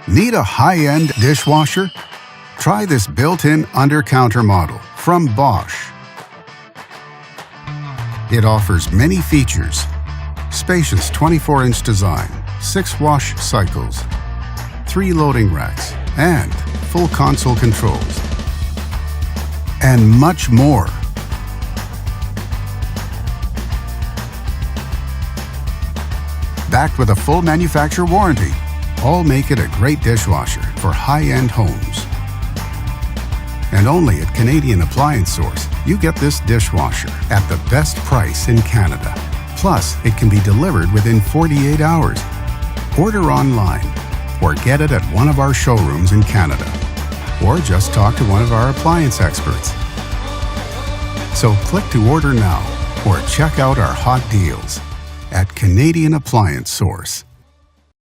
Need a high-end dishwasher? Try this built-in Undercounter model from Bosch. It offers many features: spacious 24-inch design, 6 wash cycles, 3 loading racks, and full console controls, and much more. Backed with a full manufacturer warranty, all make it a great dishwasher for high-end homes. And only at Canadian Appliance Source, you get this dishwasher at the best price in Canada. Plus, it can be delivered within 48 hours. Order online or get it at one of our showrooms in Canada. Or just talk to one of our appliance experts. So click to order now or check out our hot deals at Canadian Appliance Source.